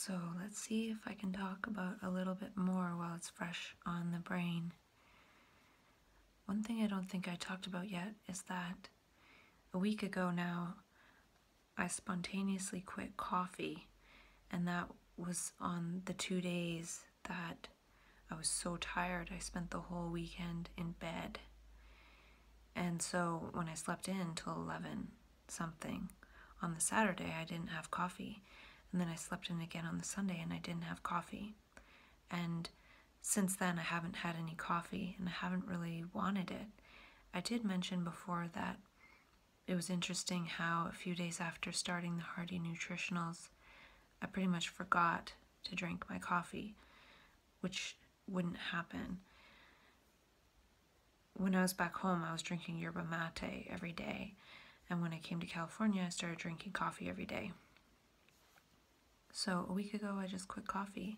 So let's see if I can talk about a little bit more while it's fresh on the brain. One thing I don't think I talked about yet is that a week ago now, I spontaneously quit coffee, and that was on the 2 days that I was so tired. I spent the whole weekend in bed. And so when I slept in till 11 something on the Saturday, I didn't have coffee. And then I slept in again on the Sunday and I didn't have coffee. And since then, I haven't had any coffee and I haven't really wanted it. I did mention before that it was interesting how a few days after starting the Hearty Nutritionals, I pretty much forgot to drink my coffee, which wouldn't happen. When I was back home, I was drinking yerba mate every day. And when I came to California, I started drinking coffee every day. So a week ago, I just quit coffee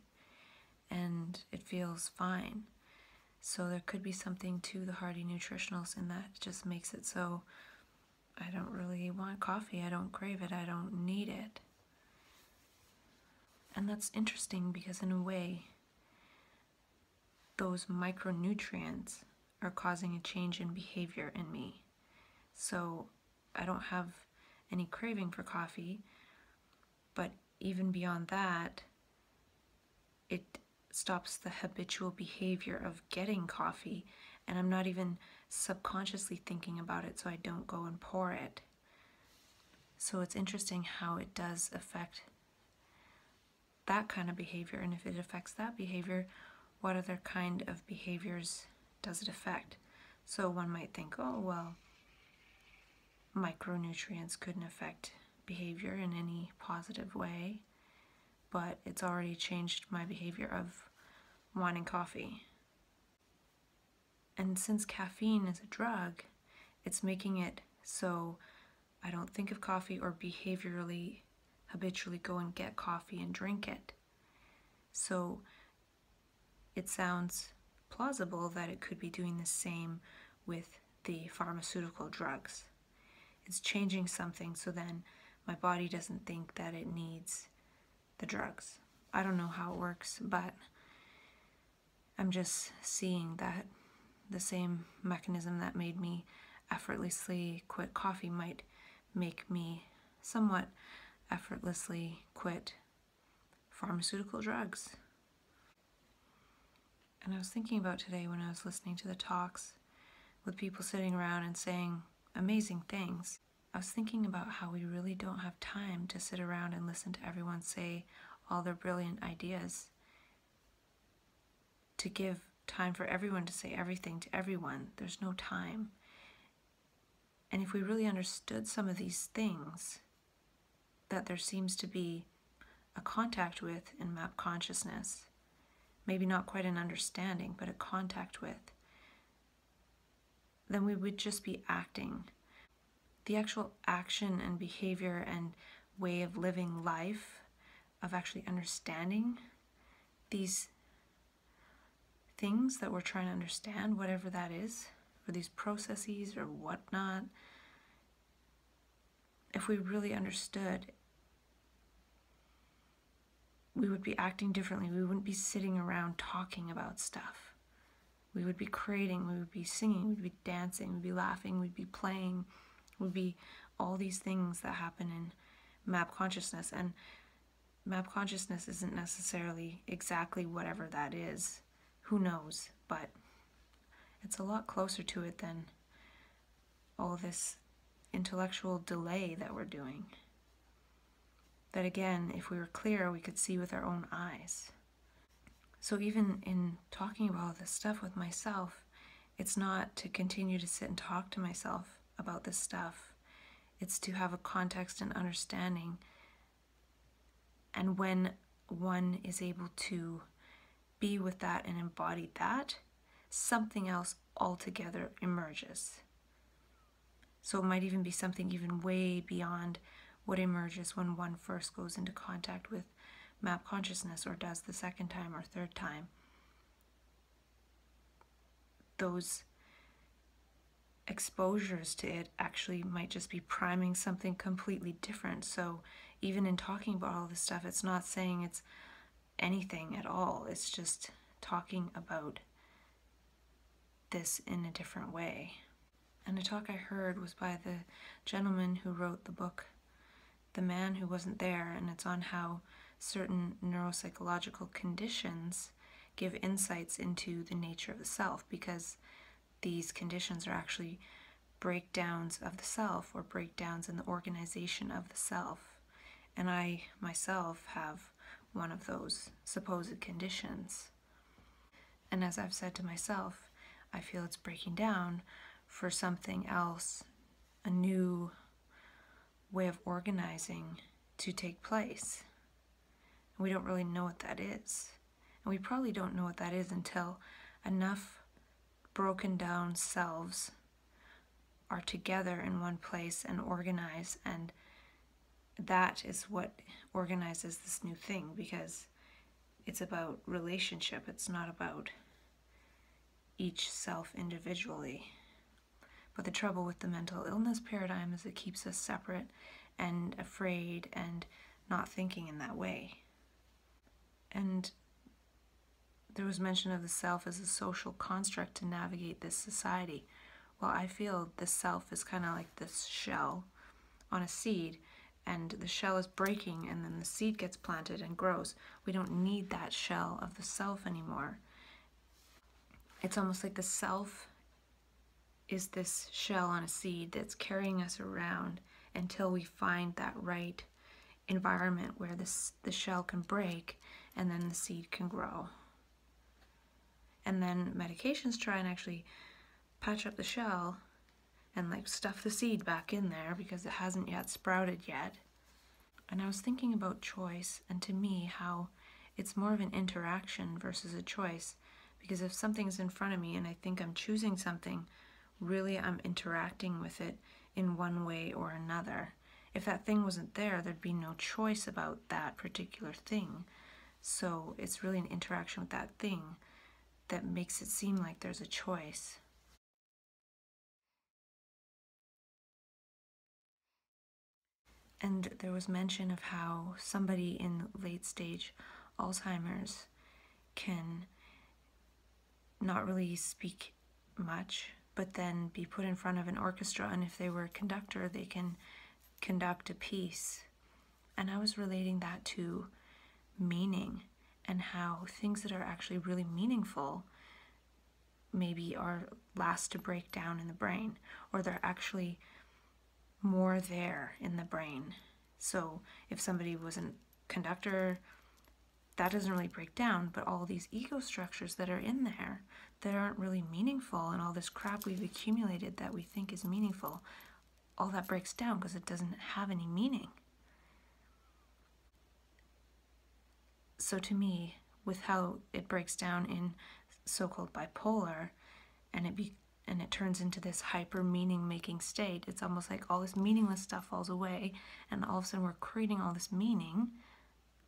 and it feels fine. So there could be something to the Hearty Nutritionals in that it just makes it so I don't really want coffee. I don't crave it. I don't need it. And that's interesting because in a way, those micronutrients are causing a change in behavior in me. So I don't have any craving for coffee, but even beyond that, it stops the habitual behavior of getting coffee, and I'm not even subconsciously thinking about it, so I don't go and pour it. So it's interesting how it does affect that kind of behavior, and if it affects that behavior, what other kind of behaviors does it affect? So one might think, oh, well, micronutrients couldn't affect behavior in any positive way, but it's already changed my behavior of wanting coffee. And since caffeine is a drug, it's making it so I don't think of coffee or behaviorally, habitually go and get coffee and drink it. So it sounds plausible that it could be doing the same with the pharmaceutical drugs. It's changing something so then my body doesn't think that it needs the drugs. I don't know how it works, but I'm just seeing that the same mechanism that made me effortlessly quit coffee might make me somewhat effortlessly quit pharmaceutical drugs. And I was thinking about today when I was listening to the talks with people sitting around and saying amazing things. I was thinking about how we really don't have time to sit around and listen to everyone say all their brilliant ideas, to give time for everyone to say everything to everyone. There's no time. And if we really understood some of these things that there seems to be a contact with in map consciousness, maybe not quite an understanding, but a contact with, then we would just be acting. The actual action and behavior and way of living life, of actually understanding these things that we're trying to understand, whatever that is, or these processes or whatnot, if we really understood, we would be acting differently. We wouldn't be sitting around talking about stuff. We would be creating, we would be singing, we'd be dancing, we'd be laughing, we'd be playing, would be all these things that happen in map consciousness. And map consciousness isn't necessarily exactly whatever that is. Who knows? But it's a lot closer to it than all this intellectual delay that we're doing. That again, if we were clear, we could see with our own eyes. So even in talking about all this stuff with myself, it's not to continue to sit and talk to myself about this stuff. It's to have a context and understanding. And when one is able to be with that and embody that, something else altogether emerges. So it might even be something even way beyond what emerges when one first goes into contact with map consciousness or does the second time or third time. Those exposures to it actually might just be priming something completely different. So even in talking about all this stuff, it's not saying it's anything at all. It's just talking about this in a different way. And a talk I heard was by the gentleman who wrote the book The Man Who Wasn't There, and it's on how certain neuropsychological conditions give insights into the nature of the self, because these conditions are actually breakdowns of the self, or breakdowns in the organization of the self. And I myself have one of those supposed conditions. And as I've said to myself, I feel it's breaking down for something else, a new way of organizing to take place. And we don't really know what that is. And we probably don't know what that is until enough broken down selves are together in one place and organize, and that is what organizes this new thing, because it's about relationship. It's not about each self individually. But the trouble with the mental illness paradigm is it keeps us separate and afraid and not thinking in that way. And there was mention of the self as a social construct to navigate this society. Well, I feel the self is kind of like this shell on a seed, and the shell is breaking and then the seed gets planted and grows. We don't need that shell of the self anymore. It's almost like the self is this shell on a seed that's carrying us around until we find that right environment where the shell can break and then the seed can grow. And then medications try and actually patch up the shell and like stuff the seed back in there because it hasn't yet sprouted yet. And I was thinking about choice, and to me how it's more of an interaction versus a choice, because if something's in front of me and I think I'm choosing something, really I'm interacting with it in one way or another. If that thing wasn't there, there'd be no choice about that particular thing. So it's really an interaction with that thing that makes it seem like there's a choice. And there was mention of how somebody in late stage Alzheimer's can not really speak much, but then be put in front of an orchestra, and if they were a conductor, they can conduct a piece. And I was relating that to meaning, and how things that are actually really meaningful maybe are last to break down in the brain, or they're actually more there in the brain. So if somebody was a conductor, that doesn't really break down, but all these ego structures that are in there that aren't really meaningful, and all this crap we've accumulated that we think is meaningful, all that breaks down because it doesn't have any meaning. So to me, with how it breaks down in so-called bipolar, and it turns into this hyper meaning making state, it's almost like all this meaningless stuff falls away, and all of a sudden we're creating all this meaning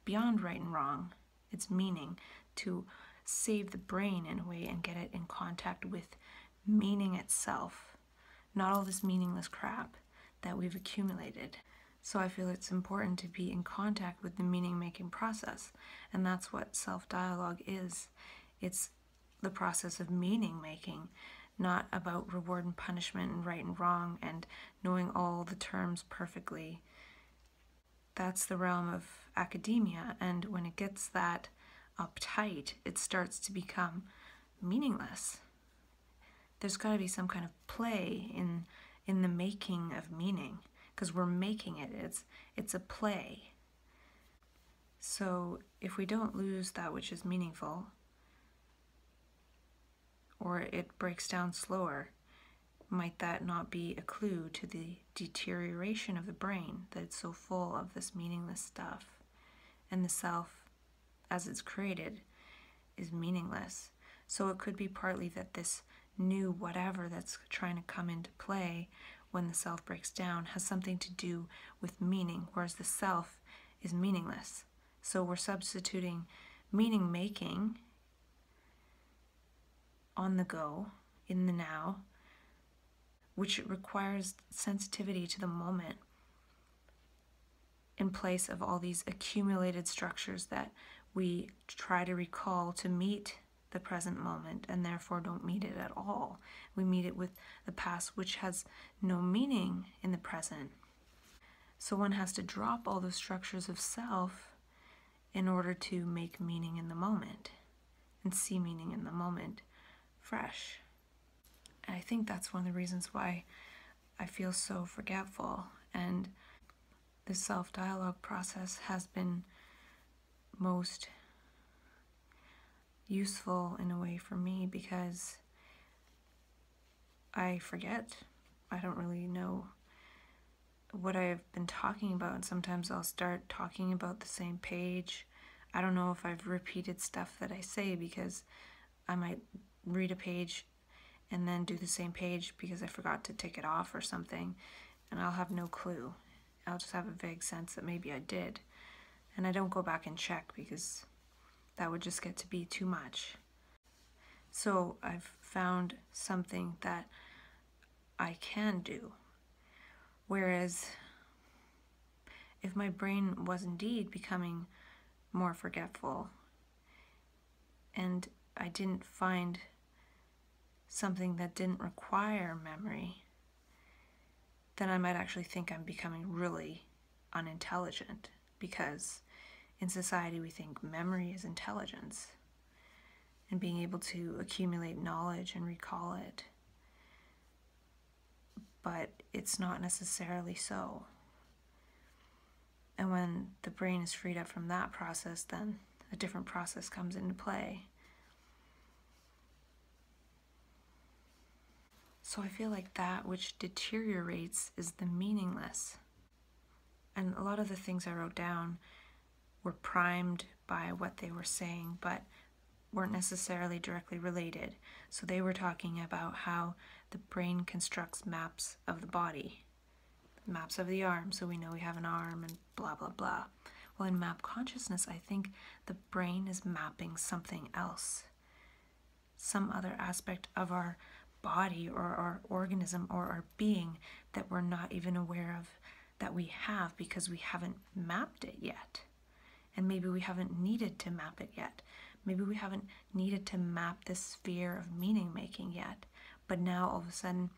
beyond right and wrong. It's meaning to save the brain in a way and get it in contact with meaning itself, not all this meaningless crap that we've accumulated. So I feel it's important to be in contact with the meaning-making process, and that's what self-dialogue is. It's the process of meaning-making, not about reward and punishment and right and wrong and knowing all the terms perfectly. That's the realm of academia, and when it gets that uptight, it starts to become meaningless. There's got to be some kind of play in the making of meaning, because we're making it. It's a play. So if we don't lose that which is meaningful, or it breaks down slower, might that not be a clue to the deterioration of the brain, that it's so full of this meaningless stuff, and the self, as it's created, is meaningless? So it could be partly that this new whatever that's trying to come into play when the self breaks down has something to do with meaning, whereas the self is meaningless. So we're substituting meaning making on the go, in the now, which requires sensitivity to the moment. in place of all these accumulated structures that we try to recall to meet the present moment and therefore don't meet it at all. We meet it with the past, which has no meaning in the present. So one has to drop all the structures of self in order to make meaning in the moment and see meaning in the moment fresh. And I think that's one of the reasons why I feel so forgetful. And the self-dialogue process has been most useful in a way for me, because I forget. I don't really know what I've been talking about, and sometimes I'll start talking about the same page. I don't know if I've repeated stuff that I say, because I might read a page and then do the same page because I forgot to tick it off or something, and I'll have no clue. I'll just have a vague sense that maybe I did, and I don't go back and check because that would just get to be too much. So I've found something that I can do. Whereas if my brain was indeed becoming more forgetful and I didn't find something that didn't require memory, then I might actually think I'm becoming really unintelligent, because in society we think memory is intelligence and being able to accumulate knowledge and recall it. But it's not necessarily so. And when the brain is freed up from that process, then a different process comes into play. So I feel like that which deteriorates is the meaningless. And a lot of the things I wrote down were primed by what they were saying, but weren't necessarily directly related. So they were talking about how the brain constructs maps of the body, maps of the arm, so we know we have an arm and blah, blah, blah. Well, in map consciousness, I think the brain is mapping something else, some other aspect of our body or our organism or our being that we're not even aware of that we have, because we haven't mapped it yet. And maybe we haven't needed to map it yet. Maybe we haven't needed to map this sphere of meaning making yet. But now all of a sudden,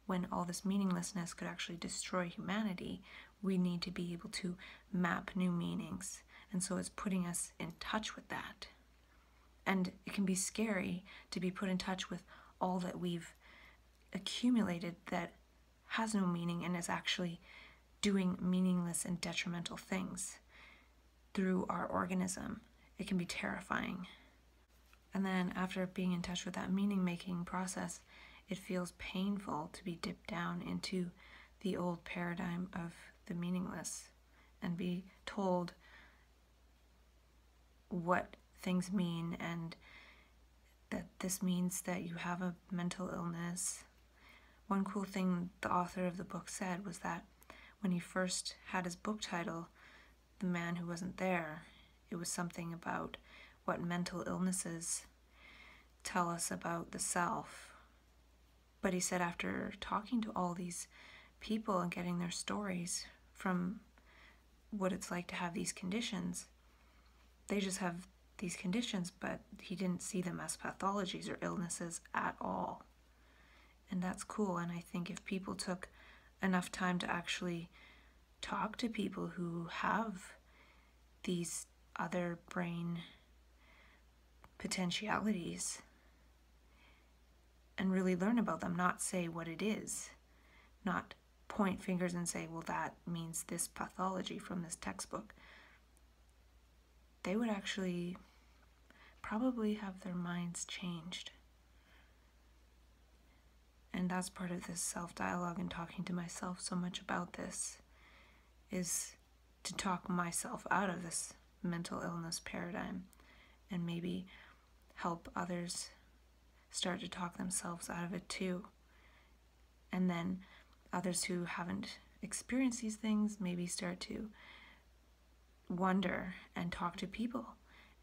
when all this meaninglessness could actually destroy humanity, we need to be able to map new meanings. And so it's putting us in touch with that. And it can be scary to be put in touch with all that we've accumulated that has no meaning and is actually doing meaningless and detrimental things through our organism. It can be terrifying. And then after being in touch with that meaning-making process, it feels painful to be dipped down into the old paradigm of the meaningless and be told what things mean, and that this means that you have a mental illness. One cool thing the author of the book said was that when he first had his book title, The Man Who Wasn't There, it was something about what mental illnesses tell us about the self. But he said after talking to all these people and getting their stories from what it's like to have these conditions, they just have these conditions, but he didn't see them as pathologies or illnesses at all. And that's cool. And I think if people took enough time to actually talk to people who have these other brain potentialities and really learn about them, not say what it is, not point fingers and say, well, that means this pathology from this textbook, they would actually probably have their minds changed. And that's part of this self-dialogue and talking to myself so much about this, is to talk myself out of this mental illness paradigm and maybe help others start to talk themselves out of it too. And then others who haven't experienced these things maybe start to wonder and talk to people.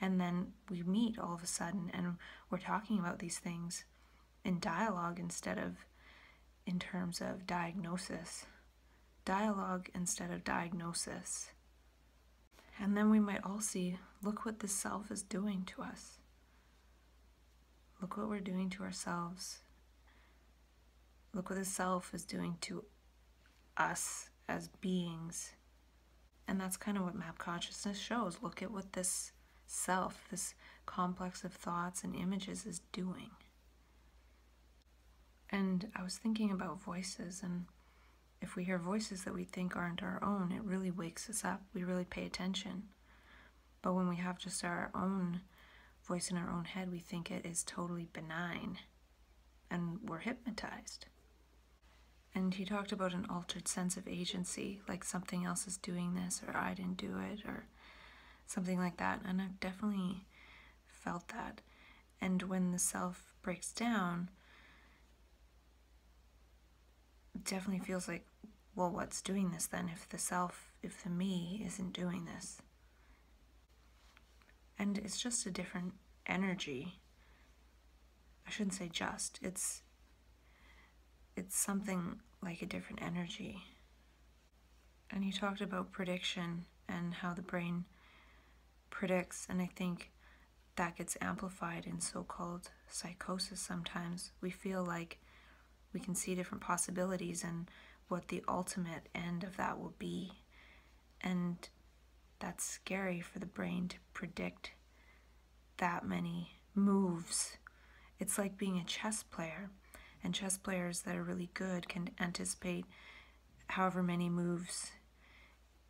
And then we meet all of a sudden and we're talking about these things in dialogue instead of in terms of diagnosis. Dialogue instead of diagnosis. And then we might all see, look what this self is doing to us. Look what we're doing to ourselves. Look what the self is doing to us as beings. And that's kind of what map consciousness shows. Look at what this self, this complex of thoughts and images is doing. And I was thinking about voices, and if we hear voices that we think aren't our own, it really wakes us up. We really pay attention. But when we have just our own voice in our own head, we think it is totally benign, and we're hypnotized. And he talked about an altered sense of agency, like something else is doing this, or I didn't do it, or something like that. And I've definitely felt that. And when the self breaks down, it definitely feels like, well, what's doing this then if the self, if the me isn't doing this? And it's just a different energy. I shouldn't say just, it's something like a different energy. And he talked about prediction and how the brain predicts, and I think that gets amplified in so-called psychosis sometimes. We feel like we can see different possibilities and what the ultimate end of that will be. And that's scary for the brain to predict that many moves. It's like being a chess player, and chess players that are really good can anticipate however many moves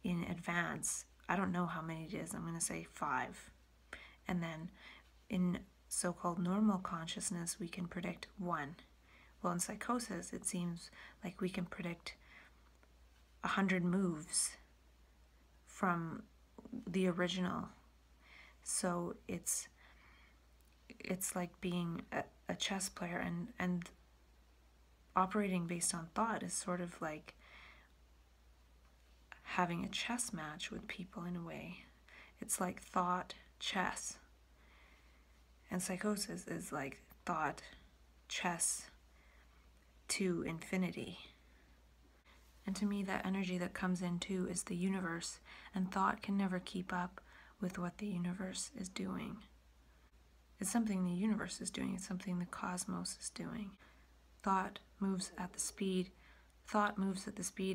in advance. I don't know how many it is, I'm going to say 5. And then in so-called normal consciousness, we can predict 1. Well, in psychosis, it seems like we can predict 100 moves from the original. So it's like being a chess player, and operating based on thought is sort of like having a chess match with people in a way. It's like thought chess. And psychosis is like thought chess to infinity. And to me, that energy that comes in too is the universe, and thought can never keep up with what the universe is doing. It's something the universe is doing, it's something the cosmos is doing. Thought moves at the speed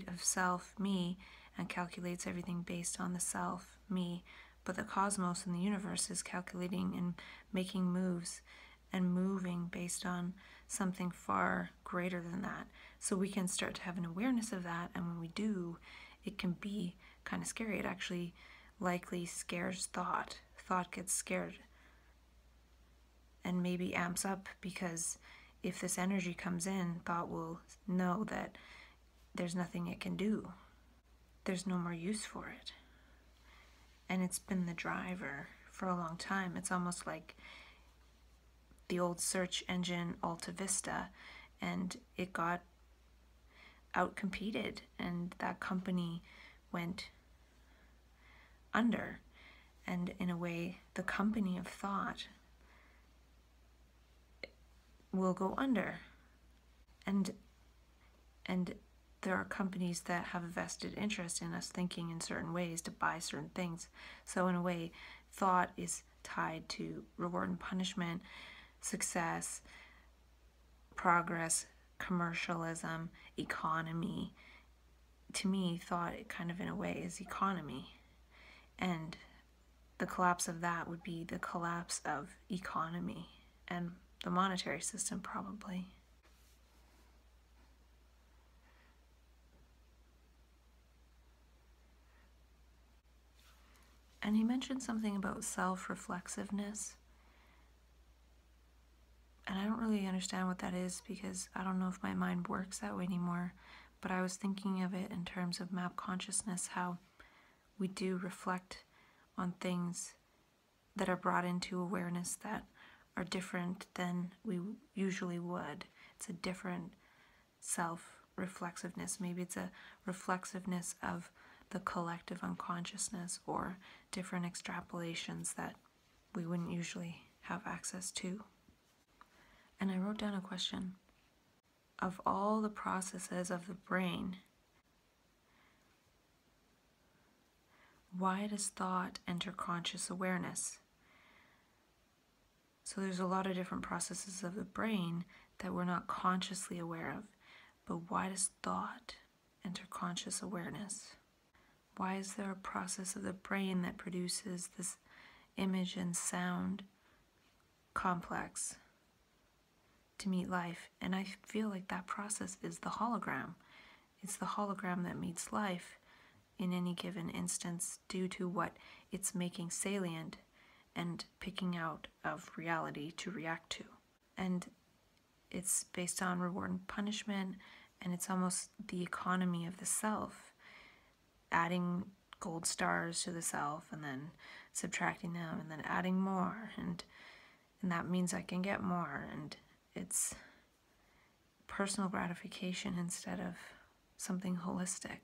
of self, me, and calculates everything based on the self, me. But the cosmos and the universe is calculating and making moves and moving based on something far greater than that. So we can start to have an awareness of that, and when we do, it can be kind of scary. It actually likely scares thought. Thought gets scared and maybe amps up, because if this energy comes in, thought will know that there's nothing it can do. There's no more use for it. And it's been the driver for a long time. It's almost like the old search engine Alta Vista, and it got outcompeted, and that company went under. And in a way, the company of thought will go under. And there are companies that have a vested interest in us thinking in certain ways to buy certain things. So in a way, thought is tied to reward and punishment, success, progress, commercialism, economy. To me, thought kind of in a way is economy. And the collapse of that would be the collapse of economy and the monetary system, probably. And he mentioned something about self-reflexiveness. And I don't really understand what that is, because I don't know if my mind works that way anymore. But I was thinking of it in terms of map consciousness, how we do reflect on things that are brought into awareness that are different than we usually would. It's a different self-reflexiveness. Maybe it's a reflexiveness of the collective unconsciousness, or different extrapolations that we wouldn't usually have access to. And I wrote down a question. Of all the processes of the brain, why does thought enter conscious awareness? So there's a lot of different processes of the brain that we're not consciously aware of. But why does thought enter conscious awareness? Why is there a process of the brain that produces this image and sound complex to meet life? And I feel like that process is the hologram. It's the hologram that meets life in any given instance due to what it's making salient and picking out of reality to react to. And it's based on reward and punishment, and it's almost the economy of the self, adding gold stars to the self and then subtracting them and then adding more, and that means I can get more, and it's personal gratification instead of something holistic.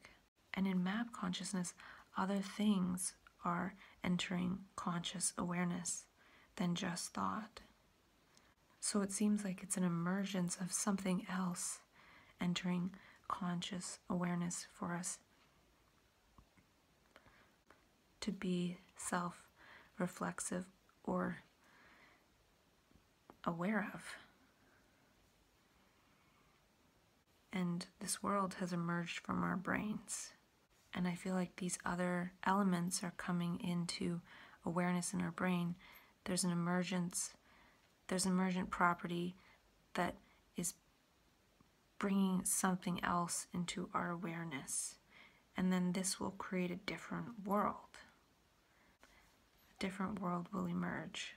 And in map consciousness, other things are entering conscious awareness than just thought. So it seems like it's an emergence of something else entering conscious awareness for us to be self-reflexive or aware of. And this world has emerged from our brains. And I feel like these other elements are coming into awareness in our brain. There's an emergent property that is bringing something else into our awareness. And then this will create a different world. A different world will emerge.